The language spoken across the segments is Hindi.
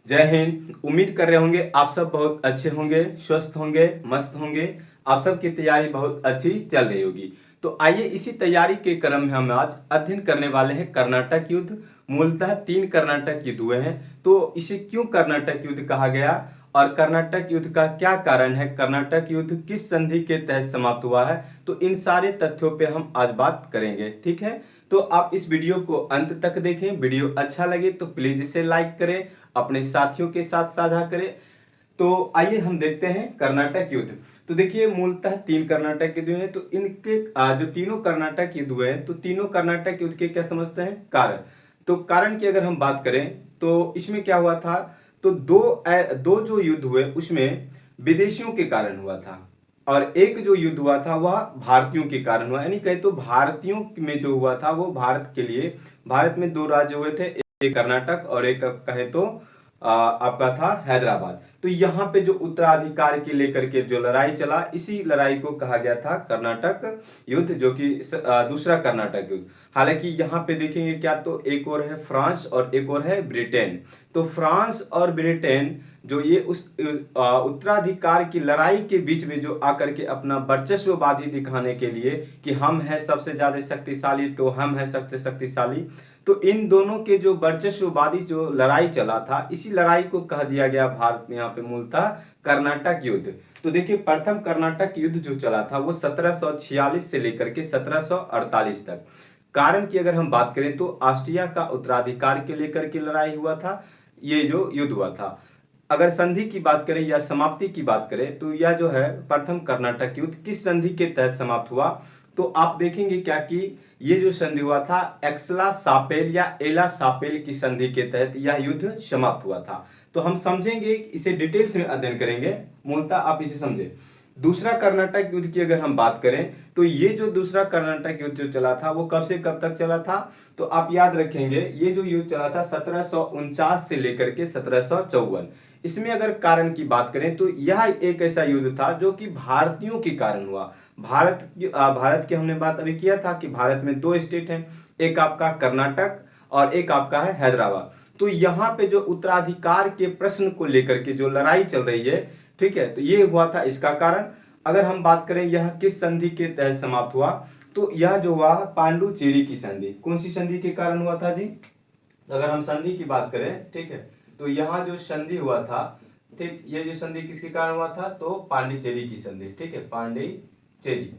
जय हिंद। उम्मीद कर रहे होंगे आप सब बहुत अच्छे होंगे, स्वस्थ होंगे, मस्त होंगे। आप सब की तैयारी बहुत अच्छी चल रही होगी। तो आइए इसी तैयारी के क्रम में हम आज अध्ययन करने वाले हैं कर्नाटक युद्ध। मूलतः 3 कर्नाटक युद्ध हुए हैं। तो इसे क्यों कर्नाटक युद्ध कहा गया और कर्नाटक युद्ध का क्या कारण है, कर्नाटक युद्ध किस संधि के तहत समाप्त हुआ है, तो इन सारे तथ्यों पे हम आज बात करेंगे। ठीक है, तो आप इस वीडियो को अंत तक देखें। वीडियो अच्छा लगे तो प्लीज इसे लाइक करें, अपने साथियों के साथ साझा करें। तो आइए हम देखते हैं कर्नाटक युद्ध। तो देखिए मूलतः 3 कर्नाटक युद्ध हैं। तो इनके जो तीनों कर्नाटक युद्ध हुए हैं, तो तीनों कर्नाटक युद्ध के क्या समझते हैं कारण। तो कारण की अगर हम बात करें तो इसमें क्या हुआ था, तो दो जो युद्ध हुए उसमें विदेशियों के कारण हुआ था और एक जो युद्ध हुआ था वह भारतीयों के कारण हुआ। यानी कहे तो भारतीयों में जो हुआ था वो भारत के लिए, भारत में 2 राज्य हुए थे, एक कर्नाटक और एक कहे तो आपका था हैदराबाद। तो यहाँ पे जो उत्तराधिकार के लेकर के जो लड़ाई चला, इसी लड़ाई को कहा गया था कर्नाटक युद्ध, जो कि दूसरा कर्नाटक युद्ध। हालांकि यहाँ पे देखेंगे क्या, तो एक और है फ्रांस और एक और है ब्रिटेन। तो फ्रांस और ब्रिटेन जो ये उस उत्तराधिकार की लड़ाई के बीच में जो आकर के अपना वर्चस्ववादी दिखाने के लिए कि हम हैं सबसे ज्यादा शक्तिशाली, तो हम हैं सबसे शक्तिशाली, तो इन दोनों के जो वर्चस्ववादी जो लड़ाई चला था, इसी लड़ाई को कह दिया गया भारत में यहाँ पे मूलतः कर्नाटक युद्ध। तो देखिए प्रथम कर्नाटक युद्ध जो चला था वो 1746 से लेकर के 1748 तक। कारण की अगर हम बात करें तो ऑस्ट्रिया का उत्तराधिकार के लेकर के लड़ाई हुआ था, ये जो युद्ध हुआ था। अगर संधि की बात करें या समाप्ति की बात करें तो यह जो है प्रथम कर्नाटक युद्ध किस संधि के तहत समाप्त हुआ, तो आप देखेंगे क्या कि ये जो संधि हुआ था एक्सला सापेल या एला सापेल की संधि के तहत यह युद्ध समाप्त हुआ था। तो हम समझेंगे, इसे डिटेल्स में अध्ययन करेंगे। मूलतः आप इसे समझे। दूसरा कर्नाटक युद्ध की अगर हम बात करें तो ये जो दूसरा कर्नाटक युद्ध जो चला था वो कब से कब तक चला था, तो आप याद रखेंगे ये जो युद्ध चला था 1749 से लेकर के 1754। इसमें अगर कारण की बात करें तो यह एक ऐसा युद्ध था जो कि भारतीयों के कारण हुआ। भारत की हमने बात अभी किया था कि भारत में 2 स्टेट हैं, एक आपका कर्नाटक और एक आपका है हैदराबाद। तो यहाँ पे जो उत्तराधिकार के प्रश्न को लेकर के जो लड़ाई चल रही है, ठीक है, तो ये हुआ था इसका कारण। अगर हम बात करें यह किस संधि के तहत समाप्त हुआ, तो यह जो हुआ पांडुचेरी की संधि। कौन सी संधि के कारण हुआ था जी, अगर हम संधि की बात करें, ठीक है, तो यहाँ जो संधि हुआ था, ठीक, ये जो संधि किसके कारण हुआ था, तो पांडिचेरी की संधि। ठीक है, पांडिचेरी।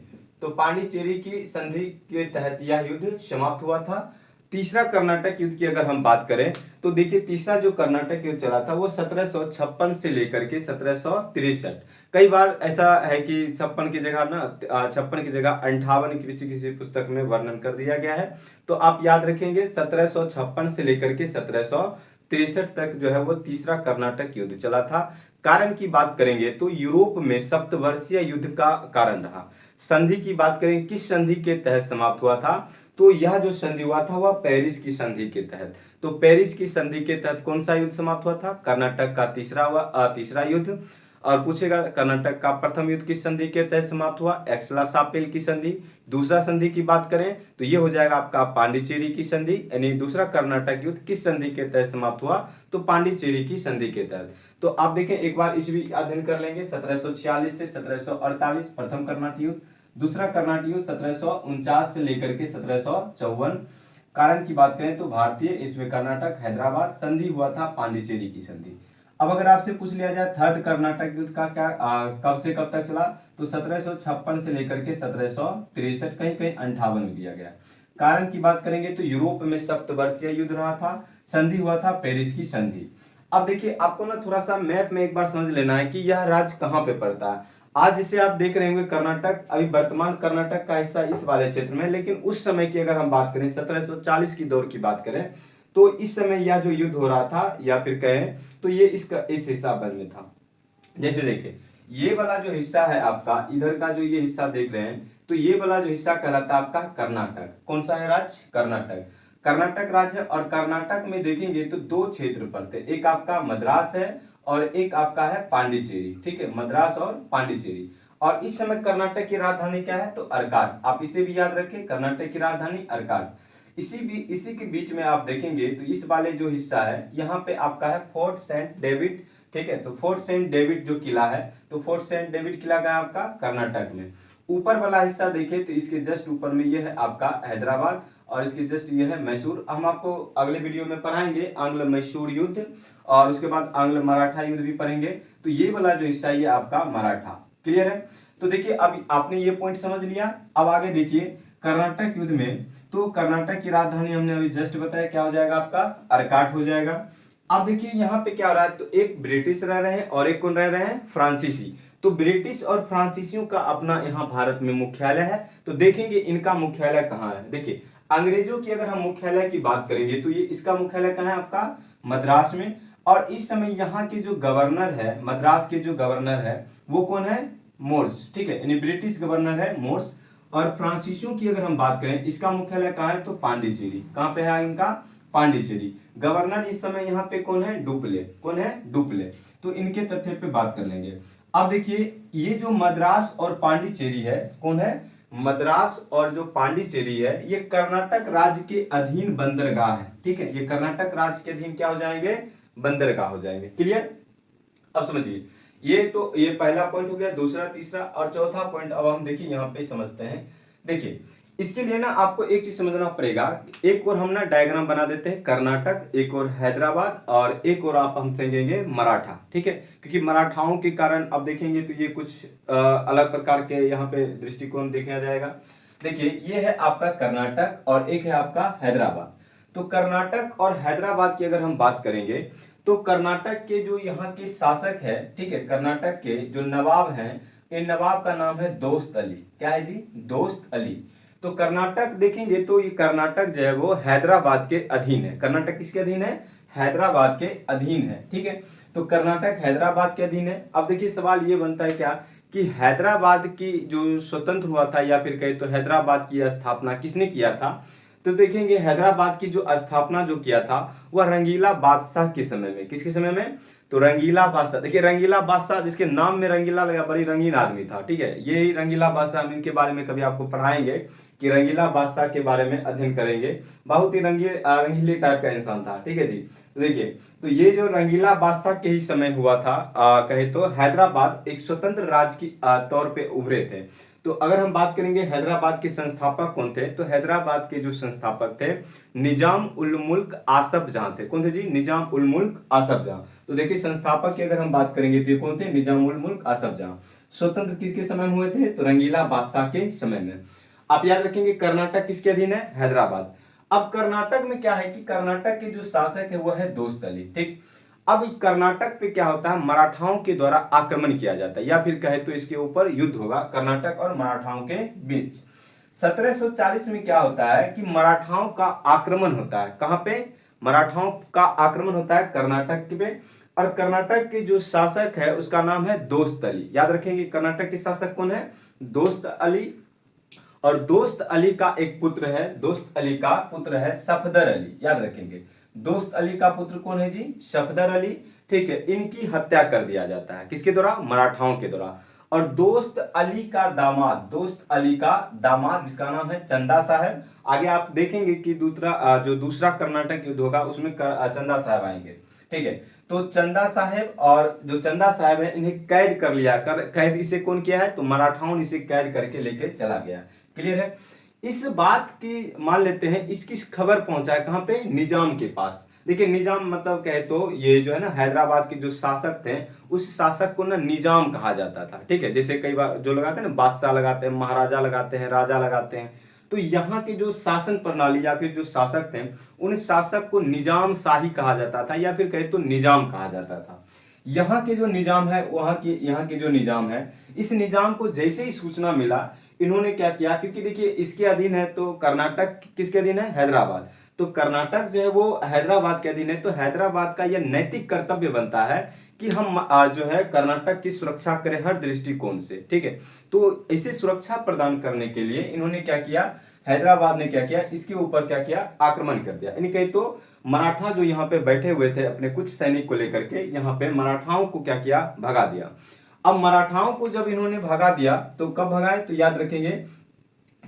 तो पांडिचेरी की संधि के तहत यह युद्ध समाप्त हुआ था। तीसरा कर्नाटक युद्ध की अगर हम बात करें तो देखिए तीसरा जो कर्नाटक युद्ध चला था वो 1756 से लेकर के 1763। कई बार ऐसा है कि 56 की जगह ना 56 की जगह 58 किसी किसी पुस्तक में वर्णन कर दिया गया है। तो आप याद रखेंगे 1756 से लेकर के 1763 तक जो है वो तीसरा कर्नाटक युद्ध चला था। कारण की बात करेंगे तो यूरोप में सप्तवर्षीय युद्ध का कारण रहा। संधि की बात करें किस संधि के तहत समाप्त हुआ था, तो यह जो संधि हुआ था वह पेरिस की संधि के तहत। तो पेरिस की संधि के तहत कौन सा युद्ध समाप्त हुआ था, कर्नाटक का तीसरा युद्ध। और पूछेगा कर्नाटक का प्रथम युद्ध किस संधि के तहत समाप्त हुआ, एक्सला सापेल की संधि। दूसरा संधि की बात करें तो ये हो जाएगा आपका पांडिचेरी की संधि। यानी दूसरा कर्नाटक युद्ध किस संधि के तहत समाप्त हुआ, तो पांडिचेरी की संधि के तहत। तो आप देखें एक बार इस भी अध्ययन कर लेंगे। 1746 से 1748 प्रथम कर्नाटक युद्ध, दूसरा कर्नाटक युद्ध 1749 से लेकर के 1754। कारण की बात करें तो भारतीय, इसमें कर्नाटक हैदराबाद, संधि हुआ था पांडिचेरी की संधि। अब अगर आपसे पूछ लिया जाए थर्ड कर्नाटक युद्ध का क्या कब से कब तक चला, तो 1756 से लेकर के 1763, कहीं कहीं 58 में दिया गया। कारण की बात करेंगे तो यूरोप में सप्तवर्षीय युद्ध रहा था, संधि हुआ था पेरिस की संधि। अब देखिए आपको ना थोड़ा सा मैप में एक बार समझ लेना है कि यह राज्य कहाँ पे पड़ता है। आज जिसे आप देख रहे होंगे कर्नाटक, अभी वर्तमान कर्नाटक का हिस्सा इस वाले क्षेत्र में, लेकिन उस समय की अगर हम बात करें 1740 की दौर की बात करें तो इस समय यह जो युद्ध हो रहा था या फिर कहें तो ये इस हिस्सा भर में था। जैसे देखिए ये वाला जो हिस्सा है आपका, इधर का जो ये हिस्सा देख रहे हैं, तो ये वाला जो हिस्सा कहलाता है आपका कर्नाटक। कौन सा है राज्य, कर्नाटक। कर्नाटक राज्य है और कर्नाटक में देखेंगे तो 2 क्षेत्र पड़ते हैं, एक आपका मद्रास है और एक आपका है पांडिचेरी। ठीक है, मद्रास और पांडिचेरी। और इस समय कर्नाटक की राजधानी क्या है, तो अर्काट। आप इसे भी याद रखें, कर्नाटक की राजधानी अर्काट। इसी के बीच में आप देखेंगे तो इस वाले जो हिस्सा है यहाँ पे आपका है फोर्ट सेंट डेविड। ठीक है, तो फोर्ट सेंट डेविड जो किला है, तो फोर्ट सेंट डेविड किला का है आपका कर्नाटक में। ऊपर वाला हिस्सा देखें तो इसके जस्ट ऊपर में ये है आपका हैदराबाद, और इसके जस्ट ये है मैसूर। हम आपको अगले वीडियो में पढ़ाएंगे आंग्ल मैसूर युद्ध, और उसके बाद आंग्ल मराठा युद्ध भी पढ़ेंगे। तो ये वाला जो हिस्सा है ये आपका मराठा। क्लियर है? तो देखिए अब आपने ये पॉइंट समझ लिया। अब आगे देखिए कर्नाटक युद्ध में, तो कर्नाटक की राजधानी हमने अभी जस्ट बताया क्या हो जाएगा आपका, अर्काट हो जाएगा। अब देखिए यहाँ पे क्या हो रहा है, तो एक ब्रिटिश रह रहे हैं और एक कौन रह रहे हैं, फ्रांसीसी। तो ब्रिटिश और फ्रांसीसियों का अपना यहाँ भारत में मुख्यालय है। तो देखेंगे इनका मुख्यालय कहाँ है। देखिए अंग्रेजों की अगर हम मुख्यालय की बात करेंगे तो ये इसका मुख्यालय कहाँ है आपका, मद्रास में। और इस समय यहाँ के जो गवर्नर है, मद्रास के जो गवर्नर है वो कौन है, मोर्स। ठीक है, यानी ब्रिटिश गवर्नर है मोर्स। और फ्रांसीसियों की अगर हम बात करें, इसका मुख्यालय कहाँ है, तो पांडिचेरी। कहाँ पे है इनका, पांडिचेरी। गवर्नर इस समय यहाँ पे कौन है, डुप्ले। कौन है, डुप्ले। तो इनके तथ्य पे बात कर लेंगे। अब देखिए ये जो मद्रास और पांडिचेरी है, कौन है, मद्रास और जो पांडिचेरी है, ये कर्नाटक राज्य के अधीन बंदरगाह है। ठीक है, ये कर्नाटक राज्य के अधीन क्या हो जाएंगे, बंदरगाह हो जाएंगे। क्लियर? अब समझिए, ये पहला पॉइंट हो गया। दूसरा, तीसरा और चौथा पॉइंट अब हम देखिए यहाँ पे समझते हैं। देखिए इसके लिए ना आपको एक चीज समझना पड़ेगा। एक और हम ना डायग्राम बना देते हैं, कर्नाटक, एक और हैदराबाद, और एक और आप हम समझेंगे मराठा। ठीक है, क्योंकि मराठाओं के कारण अब देखेंगे तो ये कुछ अलग प्रकार के यहाँ पे दृष्टिकोण देखा जाएगा। देखिए ये है आपका कर्नाटक और एक है आपका हैदराबाद। तो कर्नाटक और हैदराबाद की अगर हम बात करेंगे तो कर्नाटक के जो यहाँ के शासक है, ठीक है, कर्नाटक के जो नवाब हैं, इन नवाब का नाम है दोस्त अली। क्या है जी, दोस्त अली। तो कर्नाटक देखेंगे तो ये कर्नाटक जो है वो हैदराबाद के अधीन है। कर्नाटक किसके अधीन है, हैदराबाद के अधीन है। ठीक है, तो कर्नाटक हैदराबाद के अधीन है। अब देखिए सवाल ये बनता है क्या कि हैदराबाद की जो स्वतंत्र हुआ था, या फिर कहे तो हैदराबाद की स्थापना किसने किया था। तो देखेंगे हैदराबाद की जो स्थापना जो किया था वह रंगीला बादशाह के समय में। किसके समय में, तो रंगीला बादशाह। देखिए रंगीला बादशाह, जिसके नाम में रंगीला लगा, बड़ी रंगीन आदमी था। ठीक है, यही रंगीला बादशाह, हम इनके बारे में कभी आपको पढ़ाएंगे कि रंगीला बादशाह के बारे में अध्ययन करेंगे। बहुत ही रंगीले टाइप का इंसान था। ठीक है जी, तो देखिए तो ये जो रंगीला बादशाह के ही समय हुआ था, कहे तो हैदराबाद एक स्वतंत्र राज्य की तौर पे उभरे थे। तो अगर हम बात करेंगे हैदराबाद के संस्थापक कौन थे, तो हैदराबाद के जो संस्थापक थे निजाम उल मुल्क आसफ जहां थे। कौन थे जी, निजाम उल मुल्क आसफ जहां। तो देखिए संस्थापक की अगर हम बात करेंगे तो ये कौन थे, निजाम उल मुल्क आसफ जहां। स्वतंत्र किसके समय में हुए थे, तो रंगीला बादशाह के समय में। आप याद रखेंगे कर्नाटक किसके अधीन है, हैदराबाद। अब कर्नाटक में क्या है कि कर्नाटक के जो शासक है वो है दोस्त अली। ठीक, अब कर्नाटक पे क्या होता है, मराठाओं के द्वारा आक्रमण किया जाता है, या फिर कहे तो इसके ऊपर युद्ध होगा कर्नाटक और मराठाओं के बीच। 1740 में क्या होता है कि मराठाओं का आक्रमण होता है। कहां पे, मराठाओं का आक्रमण होता है कर्नाटक पे। और कर्नाटक के जो शासक है उसका नाम है दोस्त अली। याद रखेंगे कर्नाटक के शासक कौन है, दोस्त अली। और दोस्त अली का एक पुत्र है, दोस्त अली का पुत्र है सफदर अली। याद रखेंगे दोस्त अली का पुत्र कौन है जी, सफदर अली। ठीक है, इनकी हत्या कर दिया जाता है, किसके द्वारा, मराठाओं के द्वारा। और दोस्त अली का दामाद, दोस्त अली का दामाद जिसका नाम है चंदा साहब। आगे आप देखेंगे कि जो दूसरा कर्नाटक युद्ध होगा उसमें चंदा साहब आएंगे। ठीक है, तो चंदा साहब, और जो चंदा साहब है इन्हें कैद कर लिया, कैद इसे कौन किया है, तो मराठाओं ने इसे कैद करके लेके चला गया। क्लियर है? इस बात की मान लेते हैं इसकी खबर पहुंचा है कहां पे, निजाम के पास। देखिए निजाम मतलब कहे तो ये जो है ना हैदराबाद के जो शासक थे उस शासक को ना निजाम कहा जाता था। ठीक है, जैसे कई बार जो लगाते हैं ना, बादशाह लगाते हैं, महाराजा लगाते हैं, राजा लगाते हैं। तो यहाँ के जो शासन प्रणाली या फिर जो शासक थे उन शासक को निजाम शाही कहा जाता था, या फिर कहे तो निजाम कहा जाता था। यहाँ के जो निजाम है, यहाँ के जो निजाम है, इस निजाम को जैसे ही सूचना मिला इन्होंने क्या किया, क्योंकि देखिए इसके अधीन है, तो कर्नाटक किसके अधीन है, हैदराबाद। तो कर्नाटक जो है वो हैदराबाद के अधीन है। तो हैदराबाद का यह नैतिक कर्तव्य बनता है कि हम जो है कर्नाटक की सुरक्षा करें हर दृष्टिकोण से। ठीक है, तो इसे सुरक्षा प्रदान करने के लिए इन्होंने क्या किया, हैदराबाद ने क्या किया, इसके ऊपर क्या किया, आक्रमण कर दिया। यानी कहीं तो मराठा जो यहाँ पे बैठे हुए थे अपने कुछ सैनिक को लेकर के, यहाँ पे मराठाओं को क्या किया, भगा दिया। अब मराठाओं को जब इन्होंने भगा दिया तो कब भगाए, तो याद रखेंगे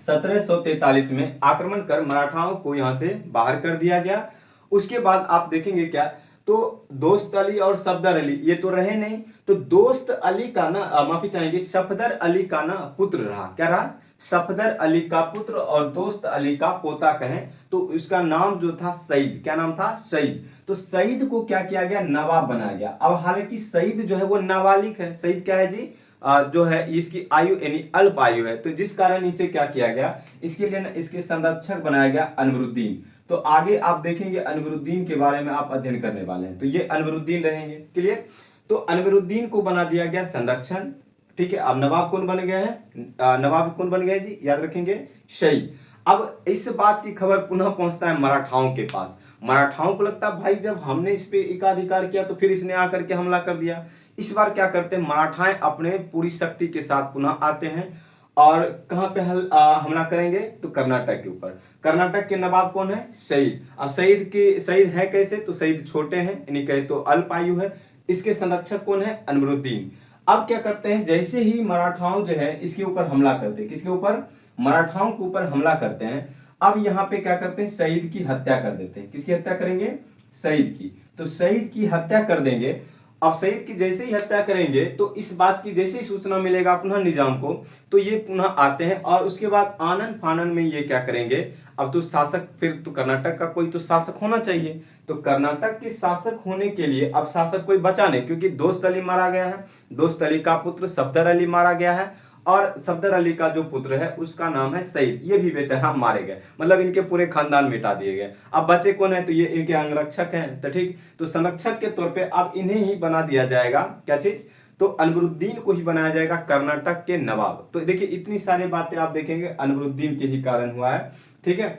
1743 में आक्रमण कर मराठाओं को यहां से बाहर कर दिया गया। उसके बाद आप देखेंगे क्या, तो दोस्त अली और सफदर अली ये तो रहे नहीं, तो दोस्त अली का ना माफी चाहेंगे, सफदर अली का ना पुत्र रहा, क्या रहा, सफदर अली का पुत्र और दोस्त अली का पोता कहें तो उसका नाम जो था सईद, क्या नाम था, सईद। तो सईद को क्या किया गया, नवाब बनाया गया। अब हालांकि सईद जो है वो नाबालिग है, सईद क्या है जी, जो है इसकी आयु यानी अल्प आयु है, तो जिस कारण इसे क्या किया गया, इसके लिए ना इसके संरक्षक बनाया गया अनवरुद्दीन। तो आगे आप देखेंगे अनवरुद्दीन के बारे में आप अध्ययन करने वाले हैं, तो ये अनवरुद्दीन रहेंगे, क्लियर। तो अनवरुद्दीन को बना दिया गया संरक्षण, ठीक है। अब नवाब कौन बन गए हैं, नवाब कौन बन गए जी, याद रखेंगे, शहीद। अब इस बात की खबर पुनः पहुंचता है मराठाओं के पास। मराठाओं को लगता है भाई जब हमने इस पे एकाधिकार किया तो फिर इसने आकर के हमला कर दिया। इस बार क्या करते हैं, मराठाएं अपने पूरी शक्ति के साथ पुनः आते हैं और कहां पे हमला करेंगे, तो कर्नाटक के ऊपर। कर्नाटक के नवाब कौन है, सईद। अब सईद है कैसे, तो सईद छोटे हैं, यानी कहे तो अल्प आयु है। इसके संरक्षक कौन है, अनवरुद्दीन। अब क्या करते हैं, जैसे ही मराठाओं जो है इसके ऊपर हमला करते हैं, किसके ऊपर, मराठाओं के ऊपर हमला करते हैं। अब यहाँ पे क्या करते हैं, सईद की हत्या कर देते हैं। किसकी हत्या करेंगे, सईद की। तो सईद की हत्या कर देंगे। अब सईद की जैसे ही हत्या करेंगे तो इस बात की जैसे ही सूचना मिलेगा पुनः निजाम को, तो ये पुनः आते हैं और उसके बाद आनन फानन में ये क्या करेंगे, अब तो शासक, फिर तो कर्नाटक का कोई तो शासक होना चाहिए। तो कर्नाटक के शासक होने के लिए अब शासक कोई बचा नहीं, क्योंकि दोस्त अली मारा गया है, दोस्त अली का पुत्र सफदर अली मारा गया है और सफदर अली का जो पुत्र है उसका नाम है सईद, ये भी बेचारा मारे गए, मतलब इनके पूरे खानदान मिटा दिए गए। अब बचे कौन है, तो ये इनके अंगरक्षक हैं, तो ठीक, तो संरक्षक के तौर पे अब इन्हें ही बना दिया जाएगा, क्या चीज, तो अनवरुद्दीन को ही बनाया जाएगा कर्नाटक के नवाब। तो देखिए इतनी सारी बातें आप देखेंगे अनवरुद्दीन के ही कारण हुआ है, ठीक है।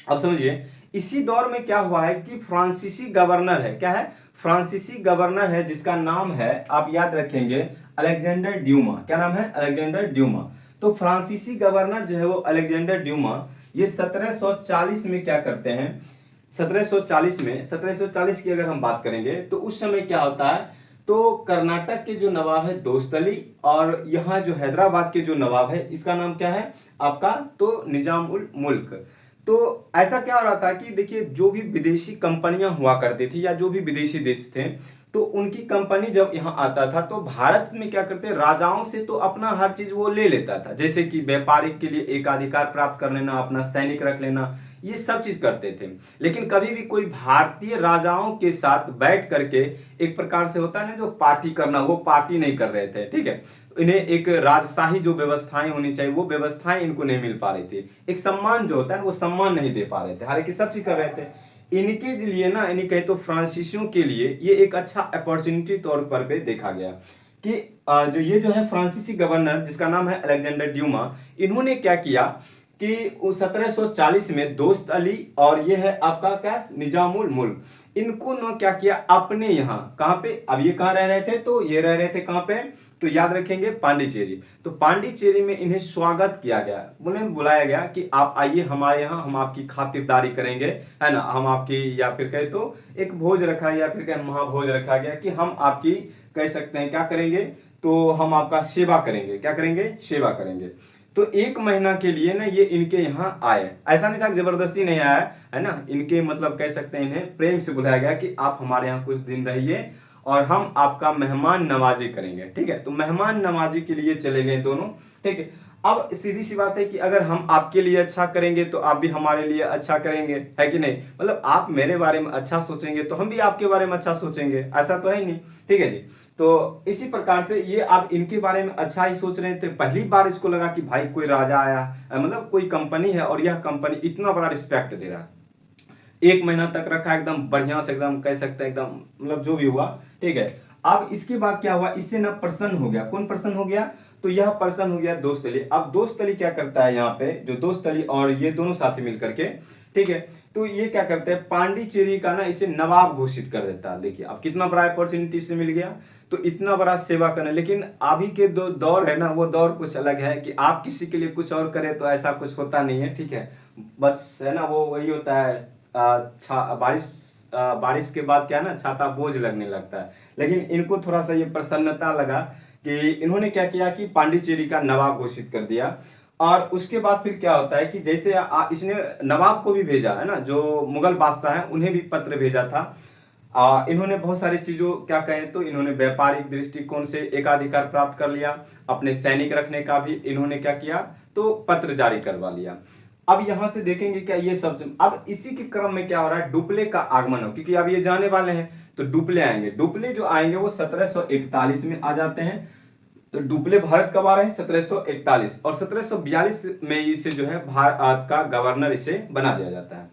अब समझिए इसी दौर में क्या हुआ है कि फ्रांसीसी गवर्नर है, क्या है, फ्रांसीसी गवर्नर है जिसका नाम है, आप याद रखेंगे, अलेक्जेंडर ड्यूमा। क्या नाम है, अलेक्जेंडर ड्यूमा। तो फ्रांसीसी गवर्नर जो है वो अलेक्जेंडर ड्यूमा, ये 1740 में क्या करते हैं, 1740 की अगर हम बात करेंगे तो उस समय क्या होता है, तो कर्नाटक के जो नवाब है दोस्त अली और यहाँ जो हैदराबाद के जो नवाब है इसका नाम क्या है आपका, तो निजाम उल मुल्क। तो ऐसा क्या हो रहा था कि देखिए जो भी विदेशी कंपनियां हुआ करती थी या जो भी विदेशी देश थे, तो उनकी कंपनी जब यहाँ आता था तो भारत में क्या करते, राजाओं से तो अपना हर चीज वो ले लेता था, जैसे कि व्यापारिक के लिए एकाधिकार प्राप्त कर लेना, अपना सैनिक रख लेना, ये सब चीज करते थे। लेकिन कभी भी कोई भारतीय राजाओं के साथ बैठ करके एक प्रकार से होता है ना जो पार्टी करना, वो पार्टी नहीं कर रहे थे, ठीक है। इन्हें एक राजशाही जो व्यवस्थाएं होनी चाहिए वो व्यवस्थाएं इनको नहीं मिल पा रही थी, एक सम्मान जो होता है वो सम्मान नहीं दे पा रहे थे, हालांकि सब चीज कर रहे थे। इनके लिए ना, यानी कहे तो फ्रांसीसियों के लिए ये एक अच्छा अपॉर्चुनिटी तौर पर पे देखा गया कि जो ये जो है फ्रांसीसी गवर्नर जिसका नाम है अलेक्जेंडर ड्यूमा, इन्होंने क्या किया कि 1740 में दोस्त अली और ये है आपका क्या निजामुल मुल्क, इनको न क्या किया अपने यहाँ, कहां पे, अब ये कहां रह रहे थे, तो ये रह रहे थे कहां पे, तो याद रखेंगे पांडिचेरी। तो पांडिचेरी में इन्हें स्वागत किया गया, उन्हें बुलाया गया कि आप आइए हमारे यहाँ, हम आपकी खातिरदारी करेंगे, है ना, हम आपकी, या फिर कहे तो एक भोज रखा या फिर कहे महाभोज रखा गया कि हम आपकी कह सकते हैं क्या करेंगे, तो हम आपका सेवा करेंगे, क्या करेंगे, सेवा करेंगे। तो एक महीना के लिए ना ये इनके यहाँ आए, ऐसा नहीं था जबरदस्ती नहीं आया, है ना, इनके मतलब कह सकते हैं इन्हें प्रेम से बुलाया गया कि आप हमारे यहाँ कुछ दिन रहिए और हम आपका मेहमान नवाजी करेंगे, ठीक है। तो मेहमान नवाजी के लिए चले गए दोनों, ठीक है। अब सीधी सी बात है कि अगर हम आपके लिए अच्छा करेंगे तो आप भी हमारे लिए अच्छा करेंगे, है कि नहीं, मतलब आप मेरे बारे में अच्छा सोचेंगे तो हम भी आपके बारे में अच्छा सोचेंगे, ऐसा तो है ही नहीं, ठीक है जी। तो इसी प्रकार से ये आप इनके बारे में अच्छा ही सोच रहे थे। पहली बार इसको लगा कि भाई कोई राजा आया, मतलब कोई कंपनी है और यह कंपनी इतना बड़ा रिस्पेक्ट दे रहा है। एक महीना तक रखा एकदम बढ़िया से, एकदम कह सकते हैं एकदम, मतलब जो भी हुआ, ठीक है। अब इसके बाद क्या हुआ, इससे ना प्रसन्न हो गया, कौन प्रसन्न हो गया, तो यह प्रसन्न हो गया दोस्त अली। अब दोस्त अली क्या करता है, यहाँ पे जो दोस्त अली और ये दोनों साथी मिलकर के, ठीक है, तो ये क्या करते हैं पांडिचेरी का ना इसे नवाब घोषित कर देता है। देखिए अब कितना बड़ा अपॉर्चुनिटी से मिल गया, तो इतना बड़ा सेवा करना। लेकिन अभी के दो दौर है ना, वो दौर कुछ अलग है कि आप किसी के लिए कुछ और करें तो ऐसा कुछ होता नहीं है, ठीक है, बस है ना, वो वही होता है, बारिश के बाद क्या है ना, छाता बोझ लगने लगता है। लेकिन इनको थोड़ा सा ये प्रसन्नता लगा कि इन्होंने क्या किया कि पांडिचेरी का नवाब घोषित कर दिया। और उसके बाद फिर क्या होता है कि जैसे इसने नवाब को भी भेजा है ना, जो मुगल बादशाह हैं उन्हें भी पत्र भेजा था। इन्होंने बहुत सारी चीजों क्या कहें तो इन्होंने व्यापारिक दृष्टिकोण से एकाधिकार प्राप्त कर लिया, अपने सैनिक रखने का भी इन्होंने क्या किया तो पत्र जारी करवा लिया। अब यहां से देखेंगे क्या ये सबसे, अब इसी के क्रम में क्या हो रहा है, डुप्ले का आगमन हो, क्योंकि अब ये जाने वाले हैं तो डुप्ले आएंगे। डुप्ले जो आएंगे वो 1741 में आ जाते हैं। तो डुप्ले भारत कब आ रहे हैं, 1741, और 1742 में इसे जो है भारत का गवर्नर इसे बना दिया जाता है।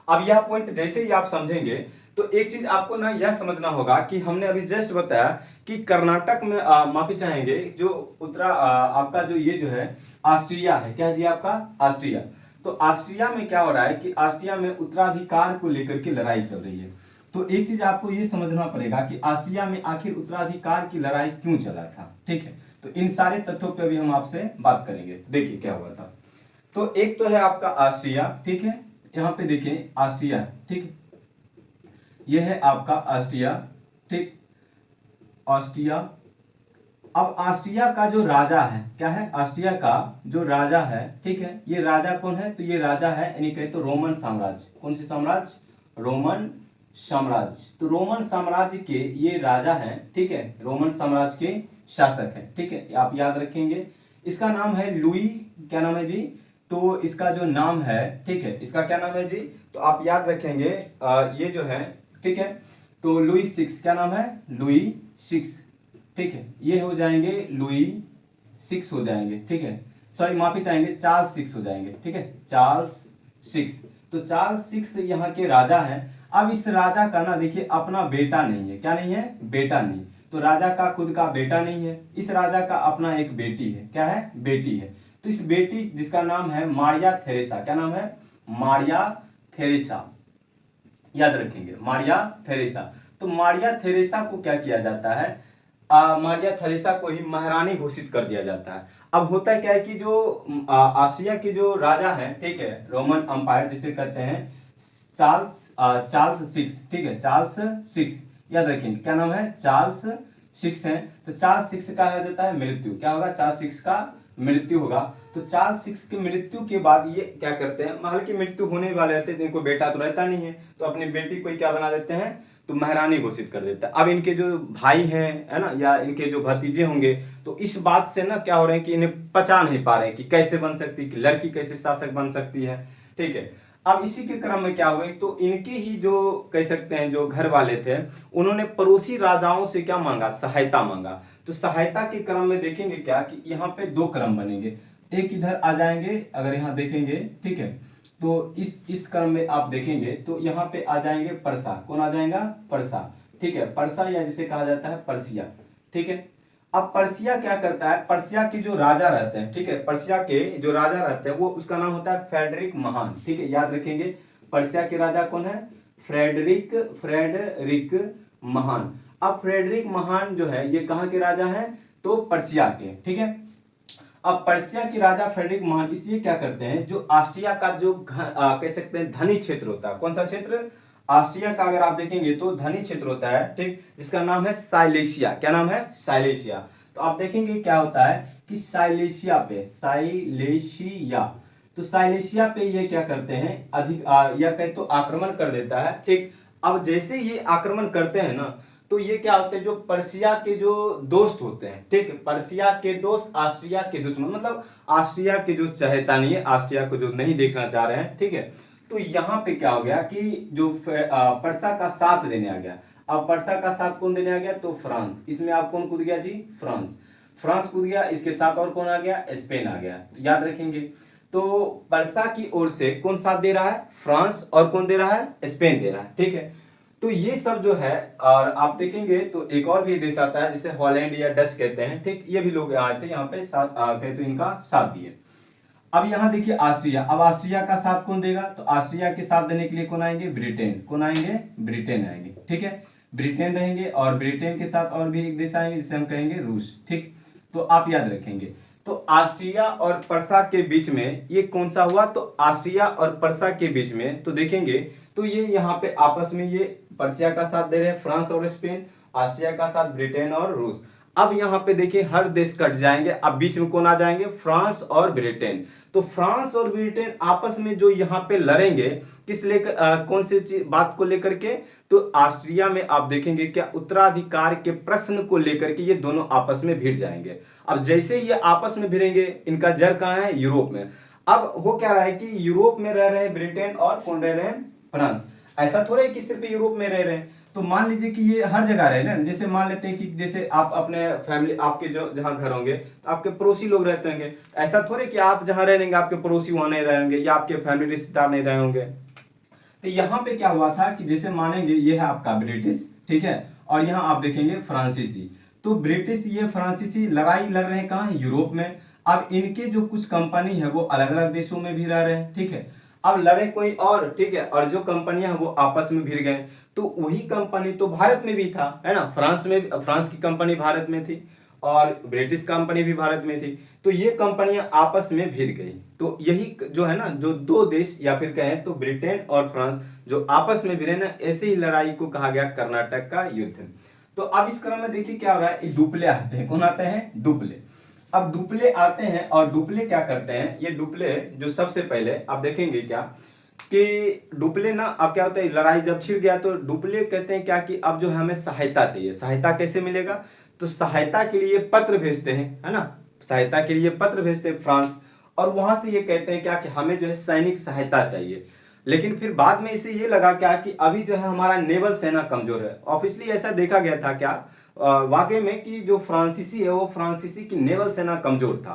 अब यह पॉइंट जैसे ही आप समझेंगे तो एक चीज आपको ना यह समझना होगा कि हमने अभी जस्ट बताया कि कर्नाटक में माफी चाहेंगे जो आपका जो ये जो है ऑस्ट्रिया है, क्या जी आपका ऑस्ट्रिया। तो ऑस्ट्रिया में क्या हो रहा है कि ऑस्ट्रिया में उत्तराधिकार को लेकर के लड़ाई चल रही है। तो एक चीज आपको ये समझना पड़ेगा कि ऑस्ट्रिया में आखिर उत्तराधिकार की लड़ाई क्यों चला था, ठीक है। तो इन सारे तथ्यों पे भी हम आपसे बात करेंगे। देखिए क्या हुआ था। तो एक तो है आपका ऑस्ट्रिया, ठीक है, यहाँ पे देखिए ऑस्ट्रिया, ठीक, ये है आपका ऑस्ट्रिया, ठीक, ऑस्ट्रिया। अब ऑस्ट्रिया का जो राजा है, क्या है, ऑस्ट्रिया का जो राजा है, ठीक है, ये राजा कौन है, तो ये राजा है यानी कहे तो रोमन साम्राज्य। कौन सी साम्राज्य, रोमन साम्राज्य। तो रोमन साम्राज्य के ये राजा हैं, ठीक है, रोमन साम्राज्य के शासक हैं, ठीक है, आप याद रखेंगे। इसका नाम है लुई, क्या नाम है जी, तो इसका जो नाम है, ठीक है, इसका क्या नाम है जी, तो आप याद रखेंगे ये जो है, ठीक है, तो लुई सिक्स, क्या नाम है, लुई सिक्स, ठीक है, ये हो जाएंगे लुई सिक्स हो जाएंगे, ठीक है, सॉरी माफी चाहेंगे चार्ल्स सिक्स हो जाएंगे, ठीक है, चार्ल्स सिक्स। तो चार्ल्स सिक्स यहाँ के राजा हैं। अब इस राजा का ना देखिए अपना बेटा नहीं है, क्या नहीं है, बेटा नहीं। तो राजा का खुद का बेटा नहीं है, इस राजा का अपना एक बेटी है, क्या है, बेटी है। तो इस बेटी जिसका नाम है मारिया थेरेसा, क्या नाम है, मारिया थेरेसा, याद रखेंगे मारिया थेरेसा। तो मारिया थेरेसा को क्या किया जाता है, मारिया थेरेसा को ही महारानी घोषित कर दिया जाता है। अब होता है क्या है कि जो ऑस्ट्रिया के जो राजा हैं, ठीक है, रोमन अंपायर जिसे कहते हैं चार्ल्स सिक्स, ठीक है, चार्ल्स सिक्स, याद रखेंगे क्या नाम है, चार्ल्स सिक्स है। तो चार्ल्स सिक्स का हो जाता है मृत्यु, क्या होगा, चार्ल्स सिक्स का मृत्यु होगा। तो चार्ल्स सिक्स की मृत्यु के बाद ये क्या करते हैं, महल की मृत्यु होने वाले रहते हैं, इनको बेटा तो रहता नहीं है, तो अपनी बेटी को क्या बना देते हैं, तो महारानी घोषित कर देता है। अब इनके जो भाई हैं, है ना, या इनके जो भतीजे होंगे, तो इस बात से ना क्या हो रहे हैं कि इन्हें पचा नहीं पा रहे हैं कि कैसे बन सकती है, लड़की कैसे शासक बन सकती है, ठीक है। अब इसी के क्रम में क्या हुआ, तो इनके ही जो कह सकते हैं जो घर वाले थे, उन्होंने पड़ोसी राजाओं से क्या मांगा, सहायता मांगा। तो सहायता के क्रम में देखेंगे क्या कि यहाँ पे दो क्रम बनेंगे, एक इधर आ जाएंगे, अगर यहाँ देखेंगे, ठीक है, तो इस क्रम में आप देखेंगे तो यहाँ पे आ जाएंगे परसा, कौन आ जाएगा, परसा, ठीक है, परसा या जिसे कहा जाता है पर्सिया, ठीक है। अब पर्सिया क्या करता है, पर्सिया के जो राजा रहते हैं, ठीक है, पर्सिया के जो राजा रहते हैं वो उसका नाम होता है फ्रेडरिक महान, ठीक है, याद रखेंगे पर्सिया के राजा कौन है, फ्रेडरिक महान। अब फ्रेडरिक महान जो है ये कहाँ के राजा हैं, तो पर्सिया के, ठीक है। अब पर्सिया के राजा फ्रेडरिक महान इसलिए क्या करते हैं, जो ऑस्ट्रिया का जो कह सकते हैं धनी क्षेत्र होता है, कौन सा क्षेत्र, ऑस्ट्रिया का अगर आप देखेंगे तो धनी क्षेत्र होता है, ठीक, जिसका नाम है साइलेशिया, क्या नाम है, साइलेशिया। तो आप देखेंगे क्या होता है कि साइलेशिया पे, साइलेशिया, तो साइलेशिया पे ये क्या करते हैं, अधिक या कहे तो आक्रमण कर देता है, ठीक। अब जैसे ये आक्रमण करते हैं ना, तो ये क्या होते हैं, जो पर्सिया के जो दोस्त होते हैं, ठीक, पर्सिया के दोस्त ऑस्ट्रिया के दुश्मन, मतलब ऑस्ट्रिया के जो चहेता नहीं है, ऑस्ट्रिया को जो नहीं देखना चाह रहे हैं, ठीक है। तो यहाँ पे क्या हो गया कि जो पर्सा का साथ देने आ गया। अब पर्सा का साथ कौन देने आ गया, तो फ्रांस, इसमें आप कौन कूद गया जी, फ्रांस, फ्रांस कूद गया, इसके साथ और कौन आ गया, स्पेन आ गया, तो याद रखेंगे। तो पर्सा की ओर से कौन साथ दे रहा है, फ्रांस, और कौन दे रहा है, स्पेन दे रहा है, ठीक है। तो ये सब जो है, और आप देखेंगे तो एक और भी देश आता है जिसे हॉलैंड या डच कहते हैं, ठीक, ये भी लोग आए थे यहाँ पे साथ, कहते तो इनका साथ दिए। अब यहाँ देखिए ऑस्ट्रिया, अब ऑस्ट्रिया का साथ कौन देगा, तो ऑस्ट्रिया के साथ देने के लिए कौन आएंगे, ब्रिटेन, कौन आएंगे, ब्रिटेन आएंगे, ठीक है, ब्रिटेन रहेंगे। और ब्रिटेन के साथ और भी एक देश आएंगे जिसे हम कहेंगे रूस, ठीक। तो आप याद रखेंगे। तो ऑस्ट्रिया और पर्सा के बीच में ये कौन सा हुआ, तो ऑस्ट्रिया और पर्सा के बीच में, तो देखेंगे तो ये यहाँ पे आपस में ये पर्सिया का साथ दे रहे हैं फ्रांस और स्पेन, ऑस्ट्रिया का साथ ब्रिटेन और रूस। अब यहाँ पे देखिए हर देश कट जाएंगे, अब बीच में कौन आ जाएंगे, फ्रांस और ब्रिटेन। तो फ्रांस और ब्रिटेन आपस में जो यहाँ पे लड़ेंगे किस लेकर, कौन सी बात को लेकर के, तो ऑस्ट्रिया में आप देखेंगे क्या उत्तराधिकार के प्रश्न को लेकर के ये दोनों आपस में भिड़ जाएंगे। अब जैसे ये आपस में भिड़ेंगे, इनका जड़ कहाँ है, यूरोप में। अब वो क्या रहा है कि यूरोप में रह रहे हैं ब्रिटेन और कौन रह रहे हैं, फ्रांस। ऐसा थोड़ा है कि सिर्फ यूरोप में रह रहे हैं, तो मान लीजिए कि ये हर जगह रहे ना। जैसे मान लेते हैं कि जैसे आप अपने फैमिली, आपके जो जहाँ घर होंगे तो आपके पड़ोसी लोग रहते होंगे। ऐसा थोड़े कि आप जहाँ रहेंगे आपके पड़ोसी वहाँ नहीं रहेंगे या आपके फैमिली रिश्तेदार नहीं रहे होंगे। तो यहाँ पे क्या हुआ था कि जैसे मानेंगे ये है आपका ब्रिटिश, ठीक है, और यहाँ आप देखेंगे फ्रांसीसी। तो ब्रिटिश ये फ्रांसीसी लड़ाई लड़ रहे हैं कहाँ, यूरोप में। अब इनके जो कुछ कंपनी है वो अलग अलग देशों में भी रह रहे हैं, ठीक है। अब लड़े कोई और, ठीक है, और जो कंपनियां वो आपस में भिड़ गए। तो वही कंपनी तो भारत में भी था, है ना, फ्रांस में, फ्रांस की कंपनी भारत में थी और ब्रिटिश कंपनी भी भारत में थी। तो ये कंपनियां आपस में भिड़ गई। तो यही जो है ना, जो दो देश या फिर कहें तो ब्रिटेन और फ्रांस जो आपस में भिड़े ना, ऐसे ही लड़ाई को कहा गया कर्नाटक का युद्ध। तो अब इस क्रम में देखिए क्या हो रहा है, डुप्ले आते हैं। कौन आते हैं, डुप्ले। अब डुप्ले आते हैं और डुप्ले क्या करते हैं, ये डुप्ले जो सबसे पहले आप देखेंगे क्या कि डुप्ले ना, अब क्या होता है, लड़ाई जब छिड़ गया तो डुप्ले कहते हैं क्या कि अब जो हमें सहायता चाहिए। सहायता कैसे मिलेगा, तो सहायता के लिए पत्र भेजते हैं, है ना, सहायता के लिए पत्र भेजते हैं फ्रांस, और वहां से ये कहते हैं क्या कि हमें जो है सैनिक सहायता चाहिए। लेकिन फिर बाद में इसे ये लगा क्या कि अभी जो है हमारा नेवल सेना कमजोर है। ऑब्वियसली ऐसा देखा गया था क्या वाकई में कि जो फ्रांसीसी है वो फ्रांसीसी की नेवल सेना कमजोर था।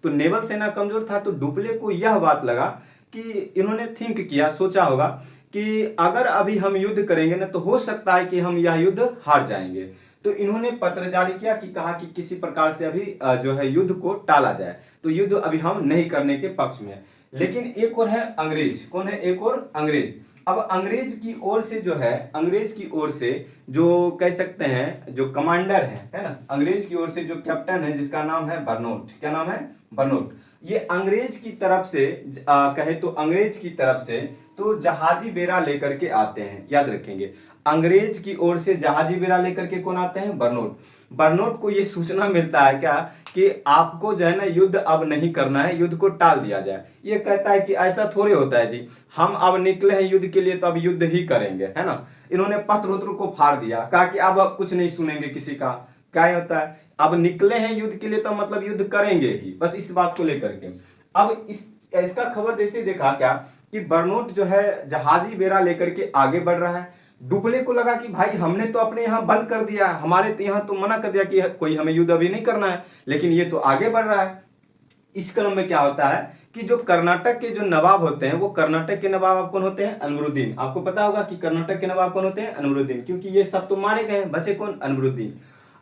तो नेवल सेना कमजोर था तो डुप्ले को यह बात लगा कि इन्होंने थिंक किया, सोचा होगा कि अगर अभी हम युद्ध करेंगे ना तो हो सकता है कि हम यह युद्ध हार जाएंगे। तो इन्होंने पत्र जारी किया कि कहा कि किसी प्रकार से अभी जो है युद्ध को टाला जाए, तो युद्ध अभी हम नहीं करने के पक्ष में है। लेकिन एक और है अंग्रेज। कौन है, एक और अंग्रेज। अब अंग्रेज की ओर से जो है, अंग्रेज की ओर से जो कह सकते हैं जो कमांडर है ना, अंग्रेज की ओर से जो कैप्टन है जिसका नाम है बर्नोट। क्या नाम है, बर्नोट। ये अंग्रेज की तरफ से कहे तो अंग्रेज की तरफ से तो जहाजी बेड़ा लेकर के आते हैं, याद रखेंगे। अंग्रेज की ओर से जहाजी बेड़ा लेकर के कौन आते हैं, बर्नोट। बर्नोट को ये सूचना मिलता है क्या कि आपको जो है ना युद्ध अब नहीं करना है, युद्ध को टाल दिया जाए। ये कहता है कि ऐसा थोड़े होता है जी, हम अब निकले हैं युद्ध के लिए तो अब युद्ध ही करेंगे, है ना। इन्होंने पत्र उत्र को फाड़ दिया, कहा कि अब कुछ नहीं सुनेंगे किसी का। क्या होता है, अब निकले हैं युद्ध के लिए तो मतलब युद्ध करेंगे ही, बस इस बात को लेकर के। अब इसका खबर जैसे देखा क्या कि बर्नोट जो है जहाजी बेड़ा लेकर के आगे बढ़ रहा है। डुप्ले को लगा कि भाई हमने तो अपने यहाँ बंद कर दिया, हमारे यहाँ तो मना कर दिया कि कोई हमें युद्ध अभी नहीं करना है, लेकिन ये तो आगे बढ़ रहा है। इस क्रम में क्या होता है कि जो कर्नाटक के जो नवाब होते हैं, वो कर्नाटक के नवाब कौन होते हैं, अनवरुद्दीन। आपको पता होगा कि कर्नाटक के नवाब कौन होते हैं, अनवरुद्दीन, क्योंकि ये सब तो मारे गए, बचे कौन, अनवरुद्दीन।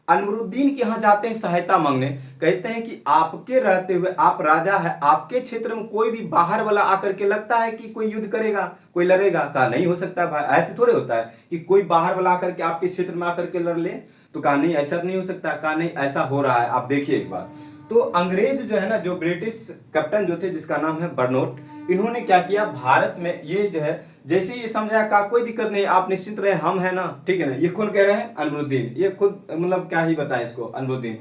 अनवरुद्दीन के यहाँ जाते हैं सहायता मांगने, कहते हैं कि आपके रहते हुए, आप राजा है, आपके क्षेत्र में कोई भी बाहर वाला आकर के लगता है कि कोई युद्ध करेगा, कोई लड़ेगा। कहा नहीं हो सकता भाई, ऐसे थोड़े होता है कि कोई बाहर वाला आकर के आपके क्षेत्र में आकर के लड़ ले। तो कहा नहीं, ऐसा नहीं हो सकता। कहा नहीं, ऐसा हो रहा है, आप देखिए एक बार। तो अंग्रेज जो है ना, जो ब्रिटिश कैप्टन जो थे जिसका नाम है बर्नोट, इन्होंने क्या किया, भारत में ये जो है जैसे ये समझा का कोई दिक्कत नहीं, आप निश्चिंत रहे, हम है ना, ठीक है ना। ये कौन कह रहे हैं, अनवरुद्दीन। ये खुद मतलब क्या ही बताएं इसको, अनवरुद्दीन।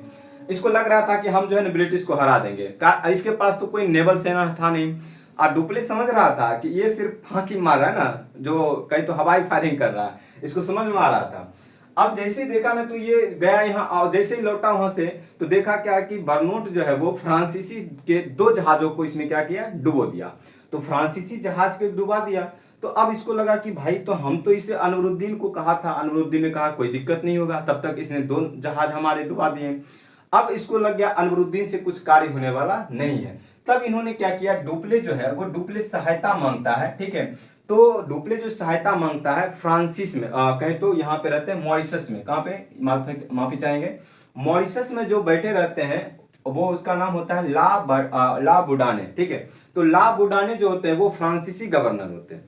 इसको लग रहा था कि हम जो है ना ब्रिटिश को हरा देंगे। इसके पास तो कोई नेवल सेना था नहीं। और डुप्ले समझ रहा था कि ये सिर्फ फांकी मार रहा है ना, जो कहीं तो हवाई फायरिंग कर रहा है, इसको समझ में आ रहा था। अब जैसे ही देखा ना तो ये गया यहाँ, और जैसे ही लौटा वहां से तो देखा क्या कि बर्नोट जो है वो फ्रांसीसी के 2 जहाजों को इसने क्या किया, डुबो दिया। तो फ्रांसीसी जहाज को डुबा दिया। तो अब इसको लगा कि भाई तो हम तो इसे अनवरुद्दीन को कहा था, अनवरुद्दीन ने कहा कोई दिक्कत नहीं होगा, तब तक इसने 2 जहाज हमारे डुबा दिए। अब इसको लग गया अनवरुद्दीन से कुछ कार्य होने वाला नहीं है। तब इन्होंने क्या किया, डुप्ले जो है वो डुप्ले सहायता मांगता है, ठीक है। तो डुप्ले जो सहायता मांगता है फ्रांसिस में, कहे तो यहाँ पे रहते हैं मॉरिशस में। कहाँ पे, माफी चाहेंगे, मॉरिशस में जो बैठे रहते हैं वो, उसका नाम होता है ला बुडाने, ठीक है। तो ला बुडाने जो होते हैं वो फ्रांसीसी गवर्नर होते हैं,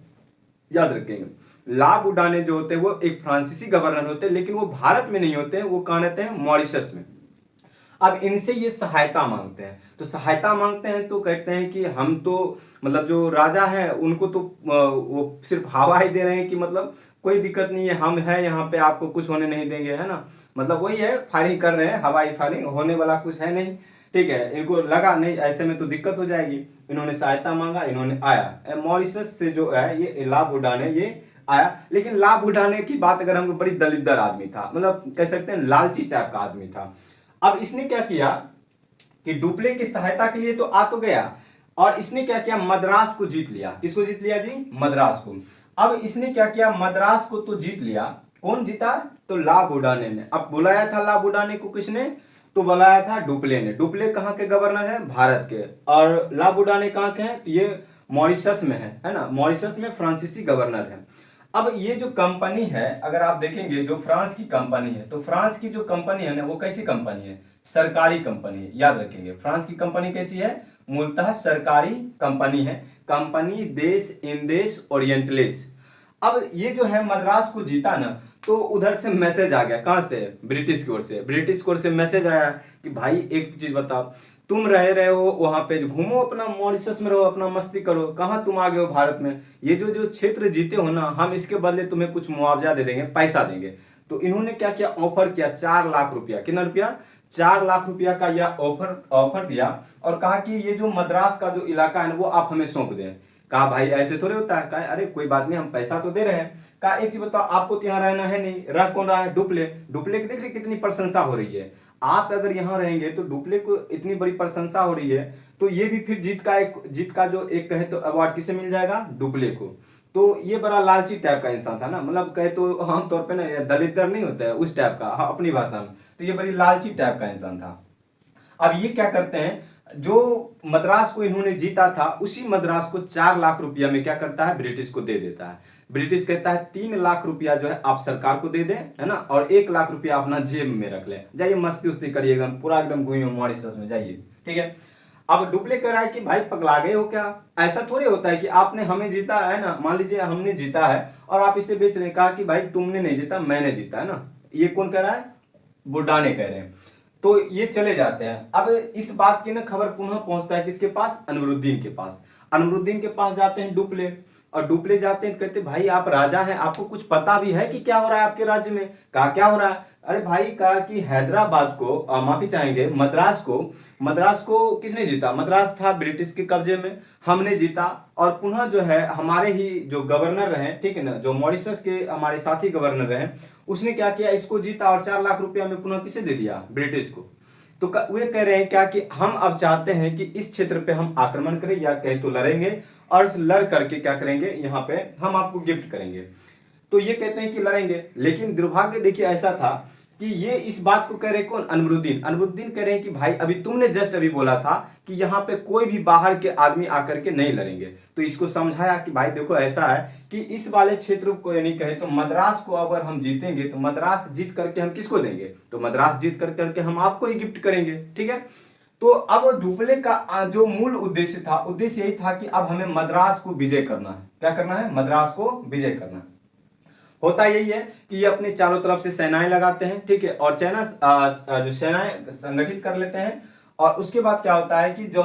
याद रखेंगे। ला बुडाने जो होते हैं वो एक फ्रांसीसी गवर्नर होते हैं, लेकिन वो भारत में नहीं होते हैं, वो कहाँ रहते हैं, मॉरिशस में। अब इनसे ये सहायता मांगते हैं। तो सहायता मांगते हैं तो कहते हैं कि हम तो मतलब जो राजा है उनको तो वो सिर्फ हवा ही दे रहे हैं कि मतलब कोई दिक्कत नहीं है, हम है यहाँ पे, आपको कुछ होने नहीं देंगे, है ना। मतलब वही है, फायरिंग कर रहे हैं, हवाई फायरिंग, होने वाला कुछ है नहीं, ठीक है। इनको लगा नहीं ऐसे में तो दिक्कत हो जाएगी, इन्होंने सहायता मांगा, इन्होंने आया मॉरिशस से जो है ये लाभ उठाने ये आया। लेकिन लाभ उठाने की बात अगर हमको, बड़ी दलिद्दर आदमी था, मतलब कह सकते हैं लालची टाइप का आदमी था। अब इसने क्या किया कि डुप्ले की सहायता के लिए तो आ तो गया, और इसने क्या किया, मद्रास को जीत लिया। किसको जीत लिया जी? मद्रास को। अब इसने क्या किया, मद्रास को तो जीत लिया। कौन जीता? तो ला बुडाने ने। अब बुलाया था ला बुडाने को किसने? तो बुलाया था डुप्ले ने। डुप्ले कहाँ के गवर्नर है? भारत के। और ला बुडाने कहाँ के हैं? ये मॉरिशस में है ना, मॉरिशस में फ्रांसीसी गवर्नर है। अब ये जो कंपनी है, अगर आप देखेंगे जो फ्रांस की कंपनी है, तो फ्रांस की जो कंपनी है ना, वो कैसी कंपनी है? सरकारी कंपनी है। याद रखेंगे, फ्रांस की कंपनी कैसी है? मूलतः सरकारी कंपनी है। कंपनी देश इंदेश ओरिएंटलिस। अब ये जो है मद्रास को जीता ना, तो उधर से मैसेज आ गया। कहां से? ब्रिटिश की ओर से। ब्रिटिश की ओर से मैसेज आया कि भाई एक चीज बताओ, तुम रहे हो वहां पे, घूमो अपना मॉरिशस में रहो, अपना मस्ती करो, कहां तुम आ गए हो भारत में? ये जो जो क्षेत्र जीते हो ना, हम इसके बदले तुम्हें कुछ मुआवजा दे देंगे, पैसा देंगे। तो इन्होंने क्या किया, ऑफर किया 4 लाख रुपया। कितना रुपया? 4 लाख रुपया का यह ऑफर ऑफर दिया, और कहा कि ये जो मद्रास का जो इलाका है वो आप हमें सौंप दें। कहा भाई ऐसे थोड़े होता है। कहा अरे कोई बात नहीं, हम पैसा तो दे रहे हैं। कहा एक चीज बताओ, आपको तो यहाँ रहना है नहीं, रह कौन रहा है? डुप्ले। डुप्ले की देख रहे कितनी प्रशंसा हो रही है। आप अगर यहाँ रहेंगे तो डुप्ले को इतनी बड़ी प्रशंसा हो रही है, तो ये भी फिर जीत का जो एक कहे तो अवार्ड किसे मिल जाएगा? डुप्ले को। तो ये बड़ा लालची टाइप का इंसान था ना, मतलब कहे तो आमतौर पे ना दलितर नहीं होता है उस टाइप का, हाँ, अपनी भाषा में। तो ये बड़ी लालची टाइप का इंसान था। अब ये क्या करते हैं, जो मद्रास को इन्होंने जीता था, उसी मद्रास को 4 लाख रुपया में क्या करता है? ब्रिटिश को दे देता है। ब्रिटिश कहता है 3 लाख रुपया जो है आप सरकार को दे दें, है ना, और 1 लाख रुपया अपना जेब में रख ले, जाइए मस्ती उस्ती करिए, एकदम पूरा एकदम घूमिए मॉरिशस में जाइए, ठीक है। अब डुप्ले कह रहा है कि भाई पगला गए हो क्या? ऐसा थोड़ी होता है कि आपने हमें जीता है ना, मान लीजिए हमने जीता है और आप इसे बेच रहे हैं। कहा कि भाई तुमने नहीं जीता, मैंने जीता, है ना। ये कौन कह रहा है? बुड्ढाने कह रहे हैं। तो ये चले जाते हैं। अब इस बात की ना खबर पुनः पहुंचता है किसके पास? अनवरुद्दीन के पास। अनवरुद्दीन के पास जाते हैं डुप्ले, और डुप्ले जाते हैं, कहते भाई आप राजा हैं, आपको कुछ पता भी है कि क्या हो रहा है आपके राज्य में? कहा क्या हो रहा है? अरे भाई, कहा कि हैदराबाद को माफी चाहेंगे, मद्रास को किसने जीता? मद्रास था ब्रिटिश के कब्जे में, हमने जीता, और पुनः जो है हमारे ही जो गवर्नर रहे, ठीक है ना, जो मॉरिशस के हमारे साथी गवर्नर रहे, उसने क्या किया, इसको जीता और 4 लाख रुपया में पुनः किसे दे दिया? ब्रिटिश को। तो वे कह रहे हैं क्या कि हम अब चाहते हैं कि इस क्षेत्र पे हम आक्रमण करें, या कहे तो लड़ेंगे, और इस लड़ करके क्या करेंगे, यहाँ पे हम आपको गिफ्ट करेंगे। तो ये कहते हैं कि लड़ेंगे, लेकिन दुर्भाग्य देखिए ऐसा था कि ये इस बात को कह रहे कौन? अनवरुद्दीन। अनवरुद्दीन कह रहे हैं कि भाई अभी तुमने जस्ट अभी बोला था कि यहाँ पे कोई भी बाहर के आदमी आकर के नहीं लड़ेंगे। तो इसको समझाया कि भाई देखो ऐसा है कि इस वाले क्षेत्र को, यानी कहे तो मद्रास को अगर हम जीतेंगे, तो मद्रास जीत करके हम किसको देंगे? तो मद्रास जीत करके हम आपको ही गिफ्ट करेंगे, ठीक है। तो अब डुप्ले का जो मूल उद्देश्य था, उद्देश्य यही था कि अब हमें मद्रास को विजय करना है। क्या करना है? मद्रास को विजय करना है। होता यही है कि ये अपने चारों तरफ से सेनाएं लगाते हैं, ठीक है, और जो सेनाएं संगठित कर लेते हैं। और उसके बाद क्या होता है कि जो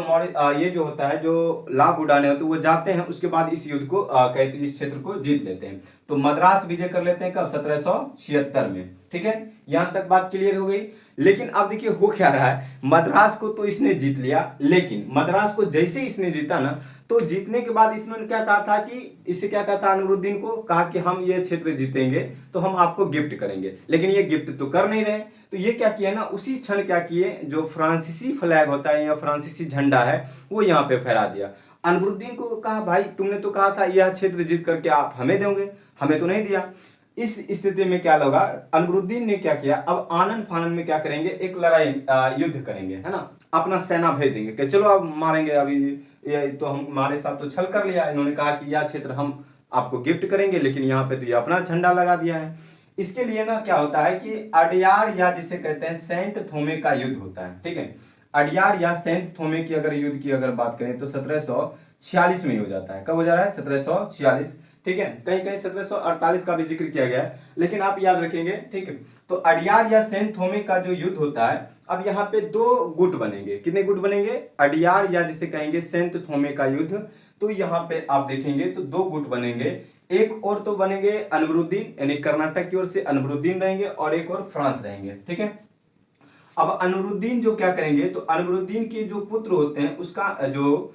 ये जो होता है, जो लाभ उड़ाने होते हैं, वो जाते हैं, उसके बाद इस युद्ध को इस क्षेत्र को जीत लेते हैं। तो मद्रास विजय कर लेते हैं कब? 1776 में, ठीक है। यहां तक बात क्लियर हो गई। लेकिन अब देखिए हो क्या रहा है, मद्रास को तो इसने जीत लिया, लेकिन मद्रास को जैसे ही इसने जीता ना, तो जीतने के बाद इसने क्या कहा था कि इससे क्या कहा था? अनवरुद्दीन को कहा कि हम ये क्षेत्र जीतेंगे तो हम आपको गिफ्ट करेंगे, लेकिन ये गिफ्ट तो कर नहीं रहे। तो ये क्या किया ना, उसी क्षण क्या किए, जो फ्रांसीसी फ्लैग होता है या फ्रांसीसी झंडा है, वो यहाँ पे फहरा दिया। अनवरुद्दीन को कहा भाई तुमने तो कहा था यह क्षेत्र जीत करके आप हमें दोगे, हमें तो नहीं दिया। इस स्थिति में क्या होगा, अनवरुद्दीन ने क्या किया, अब आनन फानन में क्या करेंगे, एक लड़ाई युद्ध करेंगे, है ना, अपना सेना भेज देंगे कि चलो अब मारेंगे, अभी ये तो हम हमारे साथ तो छल कर लिया, इन्होंने कहा कि यह क्षेत्र हम आपको गिफ्ट करेंगे, लेकिन यहाँ पे तो ये अपना झंडा लगा दिया है। इसके लिए ना क्या होता है कि अडयार, या जिसे कहते हैं सेंट थोमे का युद्ध होता है, ठीक है। अडयार या सेंट थोमे की अगर युद्ध की अगर बात करें तो 1746 में हो जाता है। कब हो जा रहा है? 1746, ठीक है। कहीं कहीं 1748 का भी जिक्र किया गया है, लेकिन आप याद रखेंगे, ठीक है। तो अडयार या सेंट थोमे का जो युद्ध होता है, अब यहाँ पे 2 गुट बनेंगे। कितने गुट बनेंगे? अडयार या जिसे कहेंगे सेंट थोमे का युद्ध। तो यहाँ पे आप देखेंगे तो 2 गुट बनेंगे। एक और तो बनेंगे अनवरुद्दीन, यानी कर्नाटक की ओर से अनवरुद्दीन रहेंगे और एक और फ्रांस रहेंगे, ठीक है। अब अनवरुद्दीन जो क्या करेंगे, तो अनवरुद्दीन के जो पुत्र होते हैं उसका जो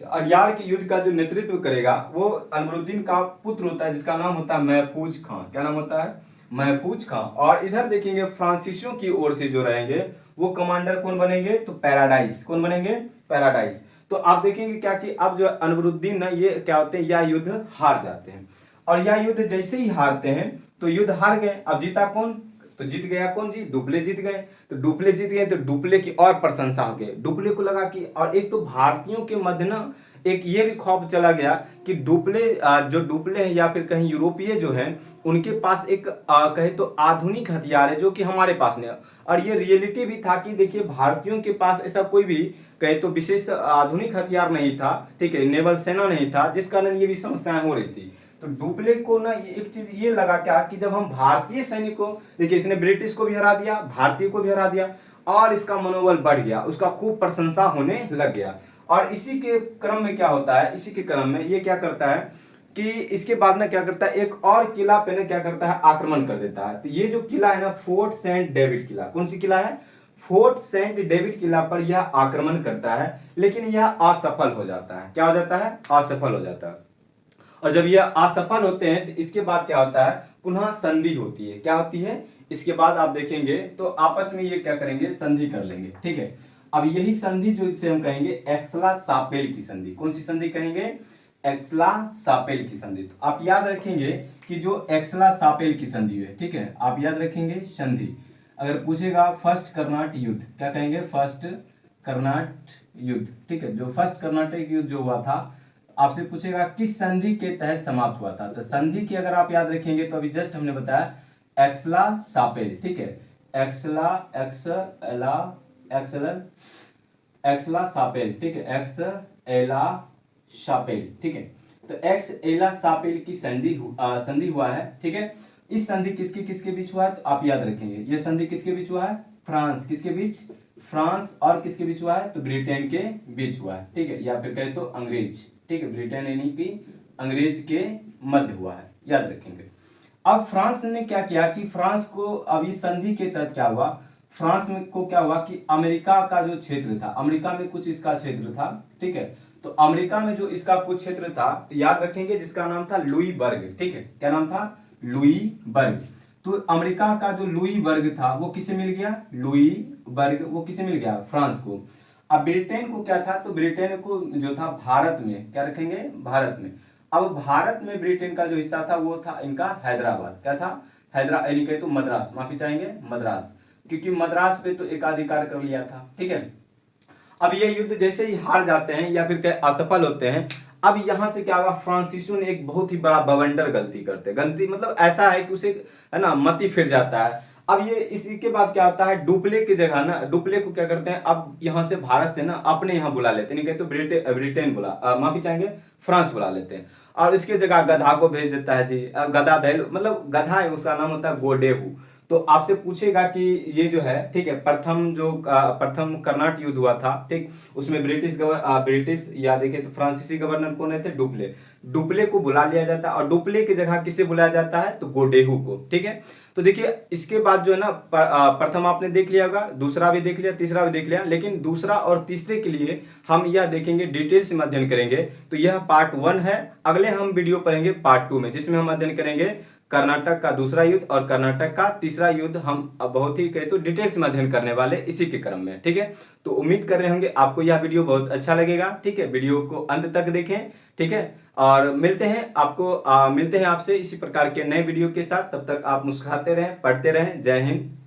अड़ियाल के युद्ध का जो नेतृत्व करेगा वो अनवरुद्दीन का पुत्र होता है, जिसका नाम होता है महफूज खां। क्या नाम होता है? महफूज खां। और इधर देखेंगे फ्रांसीसियों की ओर से जो रहेंगे वो कमांडर कौन बनेंगे, तो पैराडाइस। कौन बनेंगे? पैराडाइस। तो आप देखेंगे क्या कि अब जो अनवरुद्दीन ना ये क्या होते हैं, यह युद्ध हार जाते हैं। और यह युद्ध जैसे ही हारते हैं तो युद्ध हार गए, अब जीता कौन, तो जीत गया कौन जी, डुप्ले जीत गए। तो डुप्ले जीत गए तो डुप्ले की और प्रशंसा हो गई, डुप्ले को लगा कि, और एक तो भारतीयों के मध्य ना एक ये भी खौफ चला गया कि डुप्ले जो डुप्ले हैं या फिर कहीं यूरोपीय जो हैं उनके पास एक कहे तो आधुनिक हथियार है जो कि हमारे पास नहीं है। और ये रियलिटी भी था कि देखिए भारतीयों के पास ऐसा कोई भी कहे तो विशेष आधुनिक हथियार नहीं था, ठीक है, नेवल सेना नहीं था, जिस कारण ये भी समस्याएं हो रही थी। तो डुप्ले को ना एक चीज ये लगा क्या कि जब हम भारतीय सैनिकों, देखिए इसने ब्रिटिश को भी हरा दिया, भारतीय को भी हरा दिया और इसका मनोबल बढ़ गया, उसका खूब प्रशंसा होने लग गया। और इसी के क्रम में क्या होता है, इसी के क्रम में ये क्या करता है कि इसके बाद ना क्या करता है, एक और किला पे ना क्या करता है, आक्रमण कर देता है। तो ये जो किला है ना, फोर्ट सेंट डेविड किला, कौन सी किला है, फोर्ट सेंट डेविड किला पर यह आक्रमण करता है, लेकिन यह असफल हो जाता है। क्या हो जाता है? असफल हो जाता है। और जब ये असफल होते हैं तो इसके बाद क्या होता है, पुनः संधि होती है। क्या होती है? इसके बाद आप देखेंगे तो आपस में ये क्या करेंगे, संधि कर लेंगे, ठीक है। अब यही संधि जो इसे हम कहेंगे एक्सला सापेल की संधि। कौन सी संधि कहेंगे? एक्सला सापेल की संधि। तो आप याद रखेंगे कि जो एक्सला सापेल की संधि है, ठीक है, आप याद रखेंगे संधि। अगर पूछेगा फर्स्ट कर्नाट युद्ध, क्या कहेंगे? फर्स्ट कर्नाट युद्ध, ठीक है, जो फर्स्ट कर्नाटक युद्ध जो हुआ था, आपसे पूछेगा किस संधि के तहत समाप्त हुआ था। तो संधि की अगर आप याद रखेंगे तो अभी जस्ट हमने बताया एक्सला सापेल, ठीक है, एक्सला एक्सला एक्सला एक्सला सापेल, ठीक है, एक्सला सापेल, ठीक है। तो एक्सला सापेल की संधि हुआ है, ठीक है। इस संधि किसके किसके बीच हुआ है, तो आप याद रखेंगे ये संधि किसके बीच हुआ है, फ्रांस, किसके बीच, फ्रांस और किसके बीच हुआ है, तो ब्रिटेन के बीच हुआ है, ठीक है, या फिर कहे तो अंग्रेज, ठीक है, ब्रिटेन यानी कि अंग्रेज के मध्य हुआ है, याद रखेंगे। अब फ्रांस ने क्या किया कि फ्रांस को अब इस संधि के तहत क्या हुआ, फ्रांस में को क्या हुआ कि अमेरिका का जो क्षेत्र था, अमेरिका में कुछ इसका क्षेत्र था, ठीक है, तो अमेरिका में जो इसका कुछ क्षेत्र था, तो याद रखेंगे जिसका नाम था लुई बर्ग, ठीक है, क्या नाम था, लुई बर्ग। तो अमेरिका का जो लुई बर्ग था वो किसे मिल गया, लुई बर्ग वो किसे मिल गया, फ्रांस को। अब ब्रिटेन को क्या था, तो ब्रिटेन को जो था भारत में, क्या रखेंगे, भारत में। अब भारत में ब्रिटेन का जो हिस्सा था वो था इनका हैदराबाद, क्या था, यानी कहे तो मद्रास, माफी चाहेंगे मद्रास, क्योंकि मद्रास पे तो एकाधिकार कर लिया था, ठीक है। अब ये युद्ध जैसे ही हार जाते हैं या फिर असफल होते हैं, अब यहां से क्या होगा, फ्रांसीसियों ने एक बहुत ही बड़ा बवंडर गलती करते हैं, गलती मतलब ऐसा है कि उसे है ना मति फिर जाता है। अब ये इसी के बाद क्या होता है, डुप्ले की जगह ना, डुप्ले को क्या करते हैं, अब यहाँ से भारत से ना अपने यहाँ बुला लेते हैं, नहीं कहते तो ब्रिटेन बुला माफी चाहेंगे फ्रांस बुला लेते हैं, और इसके जगह गधा को भेज देता है जी, गधा दहल मतलब गधा है, उसका नाम होता है गोडेहू। तो आपसे पूछेगा कि ये जो है, ठीक है, प्रथम कर्नाट युद्ध हुआ था, ठीक, उसमें ब्रिटिश या देखे तो फ्रांसीसी गवर्नर कौन है थे, डुप्ले। डुप्ले को बुला लिया जाता है और डुप्ले की जगह किसे बुलाया जाता है, तो गोडेहू को, ठीक है। तो देखिए इसके बाद जो है ना प्रथम आपने देख लिया होगा, दूसरा भी देख लिया, तीसरा भी देख लिया, लेकिन दूसरा और तीसरे के लिए हम यह देखेंगे, डिटेल्स में अध्ययन करेंगे। तो यह पार्ट 1 है, अगले हम वीडियो पढ़ेंगे पार्ट 2 में, जिसमें हम अध्ययन करेंगे कर्नाटक का दूसरा युद्ध और कर्नाटक का तीसरा युद्ध। हम बहुत ही कहे तो डिटेल्स में अध्ययन करने वाले इसी के क्रम में, ठीक है। तो उम्मीद कर रहे होंगे आपको यह वीडियो बहुत अच्छा लगेगा, ठीक है, वीडियो को अंत तक देखें, ठीक है, और मिलते हैं आपसे इसी प्रकार के नए वीडियो के साथ। तब तक आप मुस्कुराते रहें, पढ़ते रहें। जय हिंद।